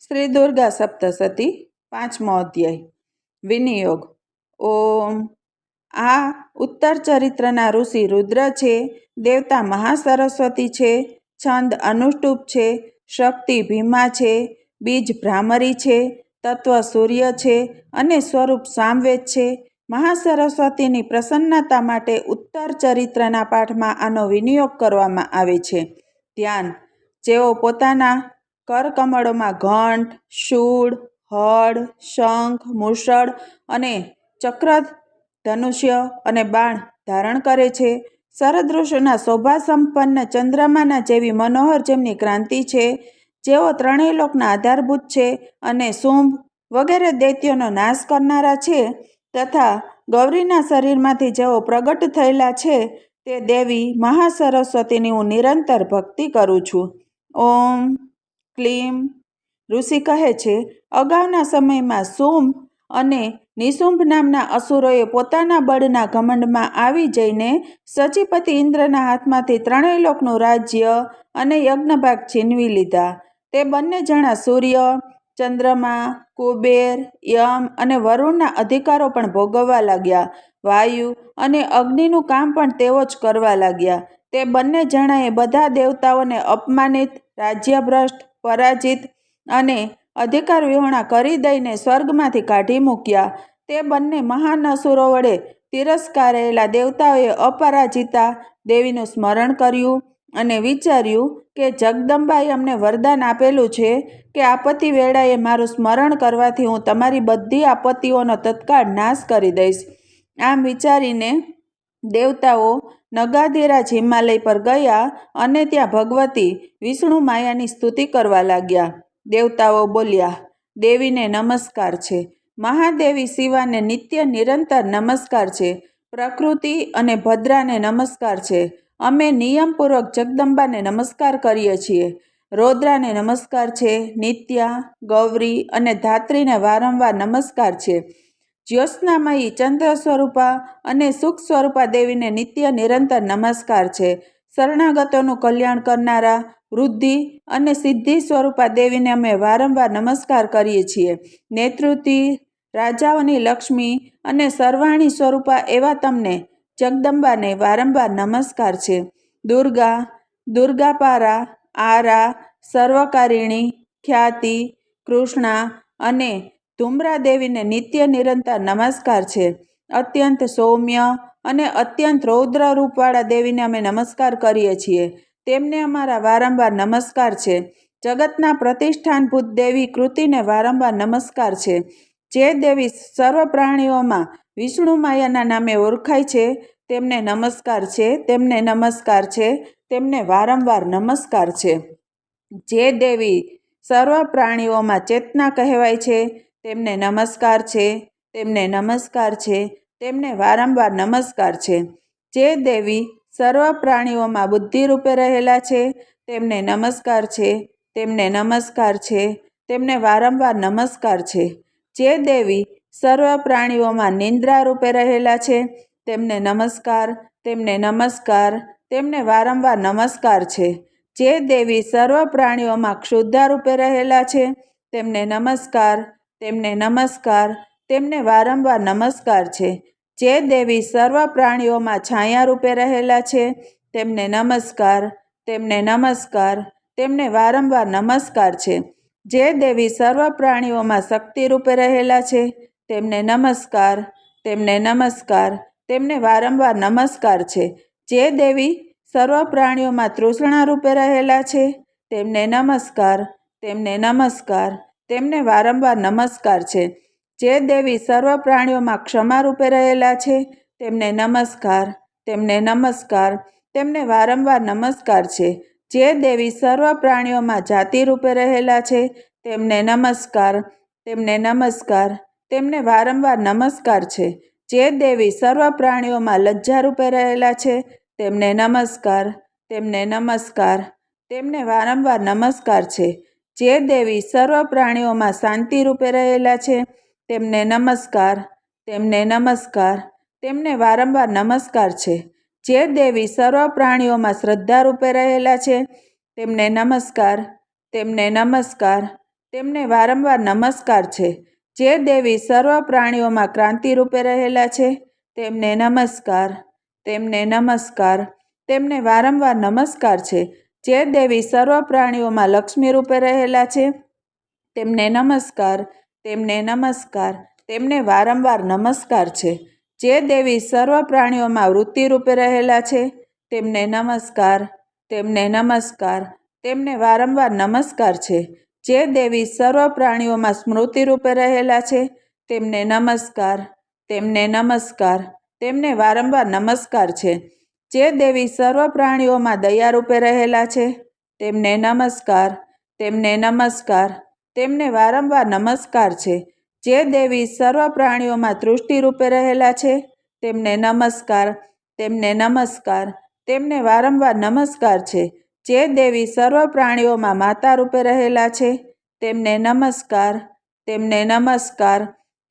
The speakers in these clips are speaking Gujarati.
શ્રી દુર્ગા સપ્તસતી પાંચમો અધ્યાય વિનિયોગ. ઓમ. આ ઉત્તર ચરિત્રના ઋષિ રુદ્ર છે, દેવતા મહાસરસ્વતી છે, છંદ અનુષ્ટુપ છે, શક્તિ ભીમા છે, બીજ ભ્રામરી છે, તત્વ સૂર્ય છે અને સ્વરૂપ સામવેદ છે. મહાસરસ્વતીની પ્રસન્નતા માટે ઉત્તર ચરિત્રના પાઠમાં આનો વિનિયોગ કરવામાં આવે છે. ધ્યાન. જેઓ પોતાના કરકમળોમાં ઘંટ, શૂળ, હળ, શંખ, મૂષળ અને ચક્ર, ધનુષ્ય અને બાણ ધારણ કરે છે. શરદૃષુના શોભાસંપન્ન ચંદ્રમાના જેવી મનોહર જેમની ક્રાંતિ છે, જેઓ ત્રણેય લોકના આધારભૂત છે અને શુંભ વગેરે દૈત્યોનો નાશ કરનારા છે, તથા ગૌરીના શરીરમાંથી જેઓ પ્રગટ થયેલા છે, તે દેવી મહાસરસ્વતીની હું નિરંતર ભક્તિ કરું છું. ઓમ ક્લીમ. ઋષિ કહે છે, અગાઉના સમયમાં શુંભ અને નિશુંભ નામના અસુરોએ પોતાના બળના ઘમંડમાં આવી જઈને સચીપતિ ઇન્દ્રના હાથમાંથી ત્રણેય લોકનું રાજ્ય અને યજ્ઞભાગ છીનવી લીધા. તે બંને જણા સૂર્ય, ચંદ્રમા, કુબેર, યમ અને વરુણના અધિકારો પણ ભોગવવા લાગ્યા. વાયુ અને અગ્નિનું કામ પણ તેઓ જ કરવા લાગ્યા. તે બંને જણાએ બધા દેવતાઓને અપમાનિત, રાજ્યભ્રષ્ટ, પરાજિત અને અધિકાર વિહોણા કરી દઈને સ્વર્ગમાંથી કાઢી મૂક્યા. તે બંને મહાન અસુરો વડે તિરસ્કારેલા દેવતાઓએ અપરાજિતા દેવીનું સ્મરણ કર્યું અને વિચાર્યું કે જગદંબાએ અમને વરદાન આપેલું છે કે આપત્તિ વેળાએ મારું સ્મરણ કરવાથી હું તમારી બધી આપત્તિઓનો તત્કાળ નાશ કરી દઈશ. આમ વિચારીને દેવતાઓ નગાધિરાજ હિમાલય પર ગયા અને ત્યાં ભગવતી વિષ્ણુ માયાની સ્તુતિ કરવા લાગ્યા. દેવતાઓ બોલ્યા, દેવીને નમસ્કાર છે. મહાદેવી શિવાને નિત્ય નિરંતર નમસ્કાર છે. પ્રકૃતિ અને ભદ્રાને નમસ્કાર છે. અમે નિયમપૂર્વક જગદંબાને નમસ્કાર કરીએ છીએ. રૌદ્રાને નમસ્કાર છે. નિત્યા, ગૌરી અને ધાત્રીને વારંવાર નમસ્કાર છે. જ્યોત્સનામયી ચંદ્ર સ્વરૂપા અને સુખ સ્વરૂપા દેવીને નિત્ય નિરંતર નમસ્કાર છે. શરણાગતોનું કલ્યાણ કરનારા, વૃદ્ધિ અને સિદ્ધિ સ્વરૂપા દેવીને અમે વારંવાર નમસ્કાર કરીએ છીએ. નેતૃત્વ, રાજાઓની લક્ષ્મી અને સર્વાણી સ્વરૂપા એવા તમને જગદંબાને વારંવાર નમસ્કાર છે. દુર્ગા, દુર્ગાપારા, આરા, સર્વકારિણી, ખ્યાતિ, કૃષ્ણા અને ધુમ્રા દેવીને નિત્ય નિરંતર નમસ્કાર છે. અત્યંત સૌમ્ય અને અત્યંત રૌદ્ર રૂપવાળા દેવીને અમે નમસ્કાર કરીએ છીએ. તેમને અમારા વારંવાર નમસ્કાર છે. જગતના પ્રતિષ્ઠાનભૂત દેવી કૃતિને વારંવાર નમસ્કાર છે. જે દેવી સર્વ પ્રાણીઓમાં વિષ્ણુ માયાના નામે ઓળખાય છે, તેમને નમસ્કાર છે. તેમને નમસ્કાર છે. તેમને વારંવાર નમસ્કાર છે. જે દેવી સર્વ પ્રાણીઓમાં ચેતના કહેવાય છે, તેમને નમસ્કાર છે. તેમને નમસ્કાર છે. તેમને વારંવાર નમસ્કાર છે. જે દેવી સર્વ પ્રાણીઓમાં બુદ્ધિ રૂપે રહેલા છે, તેમને નમસ્કાર છે. તેમને નમસ્કાર છે. તેમને વારંવાર નમસ્કાર છે. જે દેવી સર્વ પ્રાણીઓમાં નિંદ્રા રૂપે રહેલા છે, તેમને નમસ્કાર. તેમને નમસ્કાર. તેમને વારંવાર નમસ્કાર છે. જે દેવી સર્વ પ્રાણીઓમાં ક્ષુધા રૂપે રહેલા છે, તેમને નમસ્કાર. તેમને નમસ્કાર. તેમને વારંવાર નમસ્કાર છે. જે દેવી સર્વ પ્રાણીઓમાં છાયા રૂપે રહેલા છે, તેમને નમસ્કાર. તેમને નમસ્કાર. તેમને વારંવાર નમસ્કાર છે. જે દેવી સર્વ પ્રાણીઓમાં શક્તિ રૂપે રહેલા છે, તેમને નમસ્કાર. તેમને નમસ્કાર. તેમને વારંવાર નમસ્કાર છે. જે દેવી સર્વ પ્રાણીઓમાં તૃષ્ણા રૂપે રહેલા છે, તેમને નમસ્કાર. તેમને નમસ્કાર. તેમને વારંવાર નમસ્કાર છે. જે દેવી સર્વ પ્રાણીઓમાં ક્ષમા રૂપે રહેલા છે, તેમને નમસ્કાર. તેમને નમસ્કાર. તેમને વારંવાર નમસ્કાર છે. જે દેવી સર્વ પ્રાણીઓમાં જાતિ રૂપે રહેલા છે, તેમને નમસ્કાર. તેમને નમસ્કાર. તેમને વારંવાર નમસ્કાર છે. જે દેવી સર્વ પ્રાણીઓમાં લજ્જા રૂપે રહેલા છે, તેમને નમસ્કાર. તેમને નમસ્કાર. તેમને વારંવાર નમસ્કાર છે. જે દેવી સર્વ પ્રાણીઓમાં શાંતિ રૂપે રહેલા છે, તેમને નમસ્કાર. તેમને નમસ્કાર. તેમને વારંવાર નમસ્કાર છે. જે દેવી સર્વ પ્રાણીઓમાં શ્રદ્ધા રૂપે રહેલા છે, તેમને નમસ્કાર. તેમને નમસ્કાર. તેમને વારંવાર નમસ્કાર છે. જે દેવી સર્વ પ્રાણીઓમાં ક્રાંતિ રૂપે રહેલા છે, તેમને નમસ્કાર, તેમને નમસ્કાર, તેમને વારંવાર નમસ્કાર છે. જે દેવી સર્વ પ્રાણીઓમાં લક્ષ્મી રૂપે રહેલા છે, તેમને નમસ્કાર, તેમને નમસ્કાર, તેમને વારંવાર નમસ્કાર છે. જે દેવી સર્વ પ્રાણીઓમાં વૃત્તિ રૂપે રહેલા છે, તેમને નમસ્કાર, તેમને નમસ્કાર, તેમને વારંવાર નમસ્કાર છે. જે દેવી સર્વ પ્રાણીઓમાં સ્મૃતિ રૂપે રહેલા છે, તેમને નમસ્કાર, તેમને નમસ્કાર, તેમને વારંવાર નમસ્કાર છે. જે દેવી સર્વ પ્રાણીઓમાં દયા રૂપે રહેલા છે, તેમને નમસ્કાર, તેમને નમસ્કાર, તેમને વારંવાર નમસ્કાર છે. જે દેવી સર્વ પ્રાણીઓમાં તૃષ્ટિ રૂપે રહેલા છે, તેમને નમસ્કાર, તેમને નમસ્કાર, તેમને વારંવાર નમસ્કાર છે. જે દેવી સર્વ પ્રાણીઓમાં માતા રૂપે રહેલા છે, તેમને નમસ્કાર, તેમને નમસ્કાર,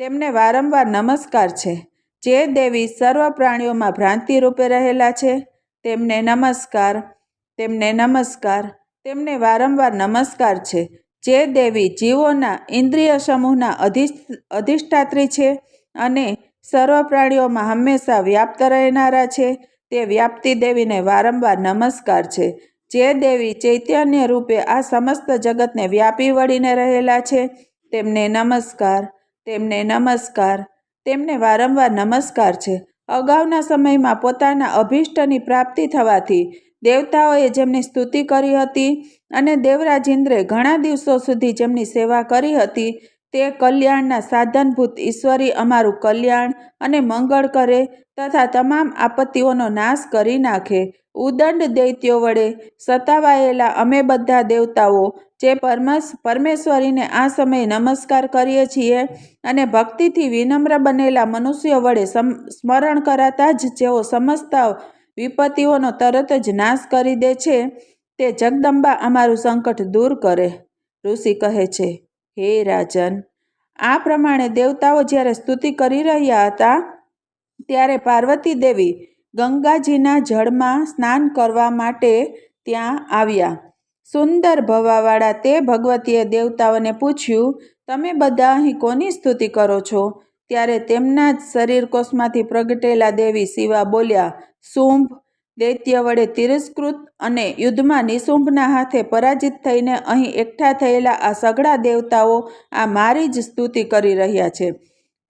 તેમને વારંવાર નમસ્કાર છે. જે દેવી સર્વ પ્રાણીઓમાં ભ્રાંતિ રૂપે રહેલા છે, તેમને નમસ્કાર, તેમને નમસ્કાર, તેમને વારંવાર નમસ્કાર છે. જે દેવી જીવોના ઇન્દ્રિય સમૂહના અધિષ્ઠાત્રી છે અને સર્વ પ્રાણીઓમાં હંમેશા વ્યાપ્ત રહેનારા છે, તે વ્યાપ્તિ દેવીને વારંવાર નમસ્કાર છે. જે દેવી ચૈતન્ય રૂપે આ સમસ્ત જગતને વ્યાપી વળીને રહેલા છે, તેમને નમસ્કાર, તેમને નમસ્કાર, તેમને વારંવાર નમસ્કાર છે. અગાઉના સમયમાં પોતાના અભિષ્ટની પ્રાપ્તિ થવાથી દેવતાઓએ જેમની સ્તુતિ કરી હતી અને દેવરાજ ઇન્દ્રે ઘણા દિવસો સુધી જેમની સેવા કરી હતી, તે કલ્યાણના સાધનભૂત ઈશ્વરી અમારું કલ્યાણ અને મંગળ કરે તથા તમામ આપત્તિઓનો નાશ કરી નાખે. ઉદંડ દૈત્યો વડે સતાવાયેલા અમે બધા દેવતાઓ જે પરમેશ્વરીને આ સમયે નમસ્કાર કરીએ છીએ અને ભક્તિથી વિનમ્ર બનેલા મનુષ્યો વડે સ્મરણ કરાતા જ જેઓ સમસ્ત વિપત્તિઓનો તરત જ નાશ કરી દે છે, તે જગદંબા અમારું સંકટ દૂર કરે. ઋષિ કહે છે, હે રાજન, આ પ્રમાણે દેવતાઓ જ્યારે સ્તુતિ કરી રહ્યા હતા, ત્યારે પાર્વતી દેવી ગંગાજીના જળમાં સ્નાન કરવા માટે ત્યાં આવ્યા. સુંદર ભવાવાળા તે ભગવતીએ દેવતાઓને પૂછ્યું, તમે બધા અહીં કોની સ્તુતિ કરો છો? ત્યારે તેમના જ શરીરકોશમાંથી પ્રગટેલા દેવી શિવા બોલ્યા, શુંભ દૈત્ય વડે તિરસ્કૃત અને યુદ્ધમાં નિશુંભના હાથે પરાજિત થઈને અહીં એકઠા થયેલા આ સઘળા દેવતાઓ આ મારી જ સ્તુતિ કરી રહ્યા છે.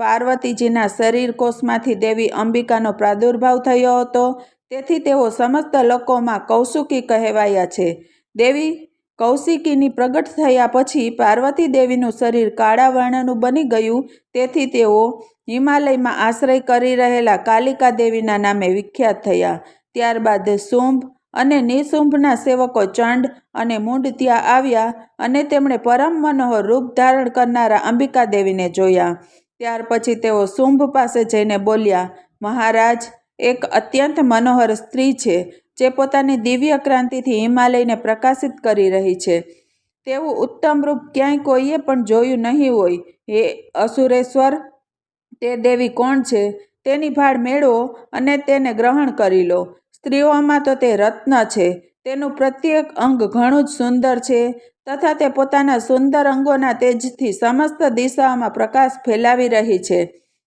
પાર્વતીજીના શરીરકોશમાંથી દેવી અંબિકાનો પ્રાદુર્ભાવ થયો હતો, તેથી તેઓ સમસ્ત લોકોમાં કૌશિકી કહેવાયા છે. દેવી કૌશિકીની પ્રગટ થયા પછી પાર્વતી દેવીનું શરીર કાળા વર્ણનું બની ગયું, તેથી તેઓ હિમાલયમાં આશ્રય કરી રહેલા કાલિકા દેવીના નામે વિખ્યાત થયા. ત્યારબાદ શુંભ અને નિશુંભના સેવકો ચંડ અને મુંડ ત્યાં આવ્યા અને તેમણે પરમ મનોહર રૂપ ધારણ કરનારા અંબિકા દેવીને જોયા. ત્યાર પછી તેઓ શુંભ પાસે જઈને બોલ્યા, મહારાજ, એક અત્યંત મનોહર સ્ત્રી છે, જે પોતાની દિવ્ય ક્રાંતિથી હિમાલયને પ્રકાશિત કરી રહી છે. તેવું ઉત્તમ રૂપ ક્યાંય કોઈએ પણ જોયું નહીં હોય. હે અસુરેશ્વર, તે દેવી કોણ છે? તેની ભાળ મેળવો અને તેને ગ્રહણ કરી લો. સ્ત્રીઓમાં તો તે રત્ન છે. તેનું પ્રત્યેક અંગ ઘણું જ સુંદર છે તથા તે પોતાના સુંદર અંગોના તેજથી સમસ્ત દિશાઓમાં પ્રકાશ ફેલાવી રહી છે.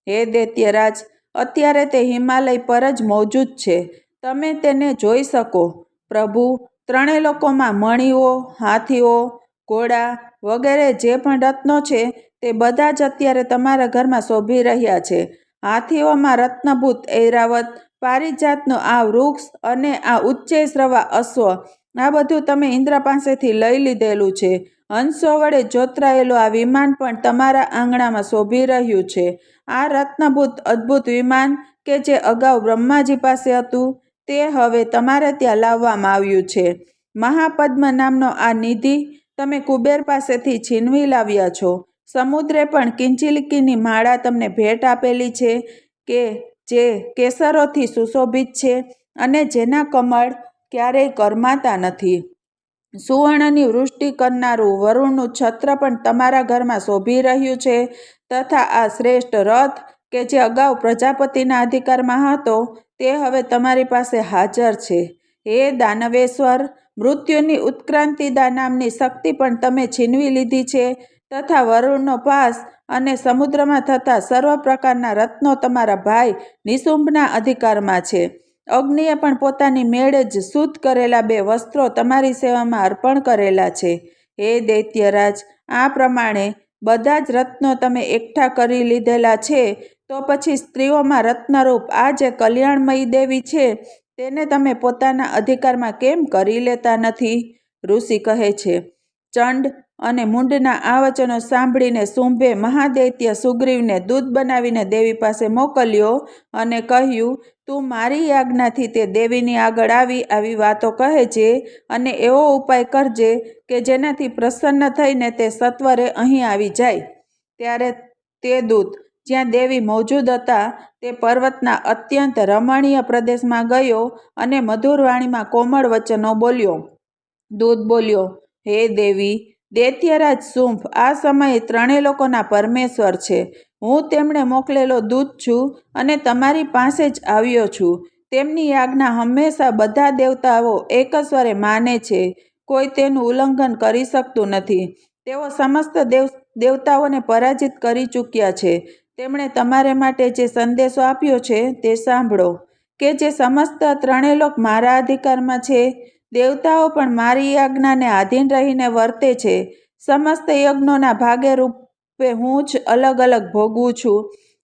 હે દૈત્યરાજ, અત્યારે તે હિમાલય પર જ મોજૂદ છે. તમે તેને જોઈ શકો. પ્રભુ, ત્રણેય લોકોમાં મણીઓ, હાથીઓ, ઘોડા વગેરે જે પણ રત્નો છે, તે બધા જ અત્યારે તમારા ઘરમાં શોભી રહ્યા છે. હાથીઓમાં રત્નભૂત ઐરાવત, પારિજાતનું આ વૃક્ષ અને આ ઉચ્ચૈશ્રવા અશ્વ, આ બધું તમે ઇન્દ્ર પાસેથી લઈ લીધેલું છે. હંસો વડે જોતરાયેલું આ વિમાન પણ તમારા આંગણામાં શોભી રહ્યું છે. આ રત્નભૂત અદ્ભુત વિમાન કે જે અગાઉ બ્રહ્માજી પાસે હતું, તે હવે તમારે ત્યાં લાવવામાં આવ્યું છે. મહાપદ્મ નામનો આ નિધિ તમે કુબેર પાસેથી છીનવી લાવ્યા છો. સમુદ્રે પણ કિંચિલિકીની માળા તમને ભેટ આપેલી છે કે જે કેસરોથી સુશોભિત છે અને જેના કમળ ક્યારેય કરમાતા નથી. સુવર્ણની વૃષ્ટિ કરનારું વરુણનું છત્ર પણ તમારા ઘરમાં શોભી રહ્યું છે તથા આ શ્રેષ્ઠ રથ કે જે અગાઉ પ્રજાપતિના અધિકારમાં હતો, તે હવે તમારી પાસે હાજર છે. હે દાનવેશ્વર, મૃત્યુની ઉત્ક્રાંતિદા નામની શક્તિ પણ તમે છીનવી લીધી છે તથા વરુણનો પાસ અને સમુદ્રમાં થતા સર્વ પ્રકારના રત્નો તમારા ભાઈ નિશુંભના અધિકારમાં છે. અગ્નિએ પણ પોતાની મેળે જ શુદ્ધ કરેલા 2 વસ્ત્રો તમારી સેવામાં અર્પણ કરેલા છે. હે દૈત્યરાજ, આ પ્રમાણે બધા જ રત્નો તમે એકઠા કરી લીધેલા છે, તો પછી સ્ત્રીઓમાં રત્નરૂપ આ જે કલ્યાણમયી દેવી છે તેને તમે પોતાના અધિકારમાં કેમ કરી લેતા નથી? ઋષિ કહે છે. ચંડ અને મુંડના આ વચનો સાંભળીને શુંભે મહાદૈત્ય સુગ્રીવને દૂત બનાવીને દેવી પાસે મોકલ્યો અને કહ્યું, તું મારી આજ્ઞાથી તે દેવીની આગળ આવી વાતો કહે છે અને એવો ઉપાય કરજે કે જેનાથી પ્રસન્ન થઈને તે સત્વરે અહીં આવી જાય. ત્યારે તે દૂત જ્યાં દેવી મોજૂદ હતા તે પર્વતના અત્યંત રમણીય પ્રદેશમાં ગયો અને મધુર વાણીમાં કોમળ વચનો બોલ્યો. દૂત બોલ્યો, હે દેવી, દૈત્યરાજ શુંભ આ સમયે 3 લોકોના પરમેશ્વર છે. હું તેમણે મોકલેલો દૂત છું અને તમારી પાસે જ આવ્યો છું. તેમની આજ્ઞા હંમેશા બધા દેવતાઓ એક સ્વરે માને છે. કોઈ તેનું ઉલ્લંઘન કરી શકતું નથી. તેઓ સમસ્ત દેવતાઓને પરાજિત કરી ચૂક્યા છે. તેમણે તમારે માટે જે સંદેશો આપ્યો છે તે સાંભળો, કે જે સમસ્ત 3 લોક મારા અધિકારમાં છે. દેવતાઓ પણ મારી આજ્ઞાને આધીન રહીને વર્તે છે. સમસ્ત યજ્ઞોના ભાગે રૂપે હું જ અલગ અલગ ભોગવું છું.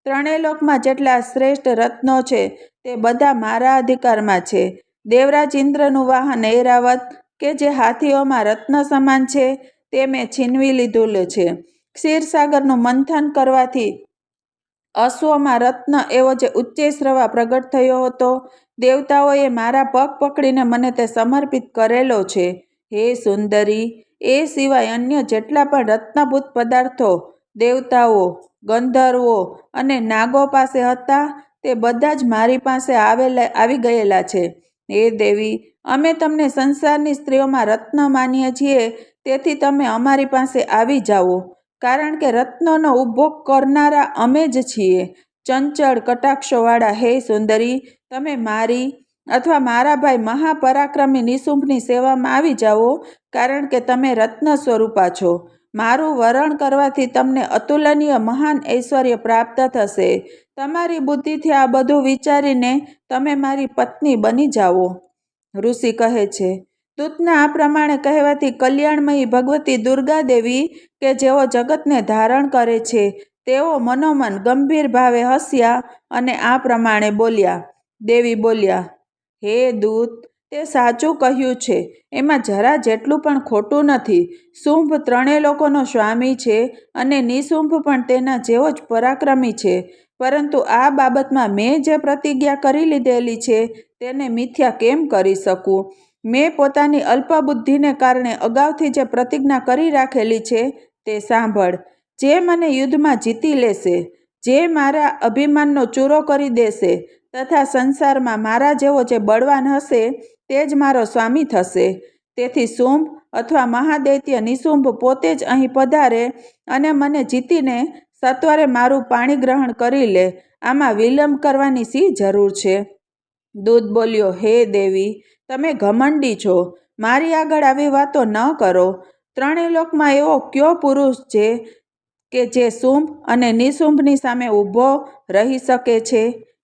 3 લોકમાં જેટલા શ્રેષ્ઠ રત્નો છે તે બધા મારા અધિકારમાં છે. દેવરાજ ઇન્દ્રનું વાહન ઐરાવત, કે જે હાથીઓમાં રત્ન સમાન છે, તે મેં છીનવી લીધું છે. ક્ષીરસાગરનું મંથન કરવાથી અશ્વમાં રત્ન એવો જે ઉચ્ચૈઃશ્રવા પ્રગટ થયો હતો. દેવતાઓએ મારા પગ પકડીને મને તે સમર્પિત કરેલો છે. હે સુંદરી, એ સિવાય અન્ય જેટલા પણ રત્નભૂત પદાર્થો દેવતાઓ, ગંધર્વો અને નાગો પાસે હતા તે બધા જ મારી પાસે આવી ગયેલા છે. હે દેવી, અમે તમને સંસારની સ્ત્રીઓમાં રત્ન માનીએ છીએ, તેથી તમે અમારી પાસે આવી જાઓ, કારણ કે રત્નોનો ઉપભોગ કરનારા અમે જ છીએ. ચંચળ કટાક્ષોવાળા હે સુંદરી, તમે મારી અથવા મારા ભાઈ મહાપરાક્રમી નિશુંભની સેવામાં આવી જાઓ, કારણ કે તમે રત્ન સ્વરૂપા છો. મારું વરણ કરવાથી તમને અતુલનીય મહાન ઐશ્વર્ય પ્રાપ્ત થશે. તમારી બુદ્ધિથી આ બધું વિચારીને તમે મારી પત્ની બની જાઓ. ઋષિ કહે છે. દૂતના આ પ્રમાણે કહેવાથી કલ્યાણમયી ભગવતી દુર્ગા દેવી, કે જેઓ જગતને ધારણ કરે છે, તેઓ મનોમન ગંભીર ભાવે હસ્યા અને આ પ્રમાણે બોલ્યા. દેવી બોલ્યા, હે દૂત, તે સાચું કહ્યું છે. એમાં જરા જેટલું પણ ખોટું નથી. શુંભ 3 લોકોનો સ્વામી છે અને નિશુંભ પણ તેના જેવો જ પરાક્રમી છે. પરંતુ આ બાબતમાં મેં જે પ્રતિજ્ઞા કરી લીધેલી છે તેને મિથ્યા કેમ કરી શકું? મેં પોતાની અલ્પબુદ્ધિને કારણે અગાઉથી જે પ્રતિજ્ઞા કરી રાખેલી છે તે સાંભળ. જે મને યુદ્ધમાં જીતી લેશે, જે મારા અભિમાનનો ચૂરો કરી દેશે તથા સંસારમાં મારા જેવો જે બળવાન હશે તે જ મારો સ્વામી થશે. તેથી શુંભ અથવા મહાદૈત્ય નિશુંભ પોતે જ અહીં પધારે અને મને જીતીને સત્વરે મારું પાણી ગ્રહણ કરી લે. આમાં વિલંબ કરવાની શી જરૂર છે? દૂત બોલ્યો, હે દેવી, તમે ઘમંડી છો. મારી આગળ આવી વાતો ન કરો. 3 લોકમાં એવો કયો પુરુષ છે કે જે શુંભ અને નિશુંભની સામે ઊભો રહી શકે છે?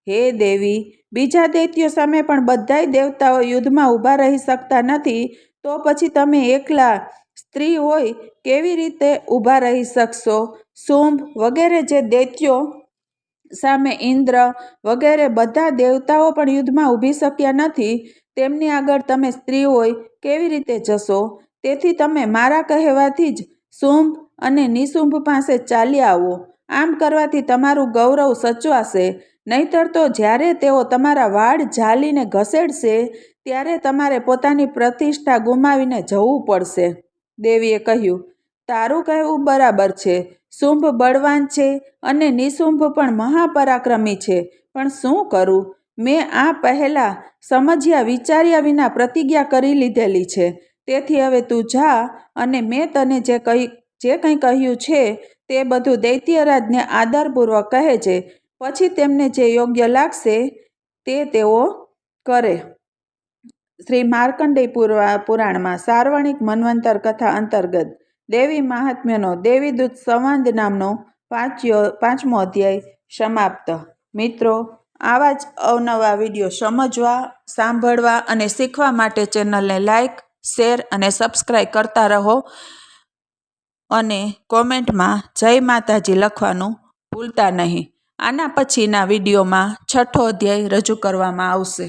હે દેવી, બીજા દૈત્યો સામે પણ બધાય દેવતાઓ યુદ્ધમાં ઊભા રહી શકતા નથી, તો પછી તમે એકલા સ્ત્રી હોય કેવી રીતે ઊભા રહી શકશો? શુંભ વગેરે જે દૈત્યો સામે ઇન્દ્ર વગેરે બધા દેવતાઓ પણ યુદ્ધમાં ઊભી શક્યા નથી, તેમની આગળ તમે સ્ત્રી હોય કેવી રીતે જશો? તેથી તમે મારા કહેવાથી જ શુંભ અને નિશુંભ પાસે ચાલ્યા આવો. આમ કરવાથી તમારું ગૌરવ સચવાશે. નહીંતર તો જ્યારે તેઓ તમારા વાળ ઝાલીને ઘસેડશે ત્યારે તમારે પોતાની પ્રતિષ્ઠા ગુમાવીને જવું પડશે. દેવીએ કહ્યું, તારું કહેવું બરાબર છે. શુંભ બળવાન છે અને નિશુંભ પણ મહાપરાક્રમી છે, પણ શું કરું? મેં આ પહેલાં સમજ્યા વિચાર્યા વિના પ્રતિજ્ઞા કરી લીધેલી છે. તેથી હવે તું જા અને મેં તને જે કંઈ કહ્યું છે તે બધું દૈત્યરાજને આદરપૂર્વક કહેજે. પછી તેમને જે યોગ્ય લાગશે તે તેઓ કરે. શ્રી માર્કંડેય પુરાણમાં સાર્વણિક મન્વંતર કથા અંતર્ગત દેવી મહાત્મ્યનો દેવીદૂત સંવાદ નામનો 5મો અધ્યાય સમાપ્ત. મિત્રો, આવા જ અવનવા વિડીયો સમજવા, સાંભળવા અને શીખવા માટે ચેનલને લાઈક, શેર અને સબસ્ક્રાઈબ કરતા રહો અને કોમેન્ટમાં જય માતાજી લખવાનું ભૂલતા નહીં. આના પછીના વિડીયોમાં 6થો અધ્યાય રજૂ કરવામાં આવશે.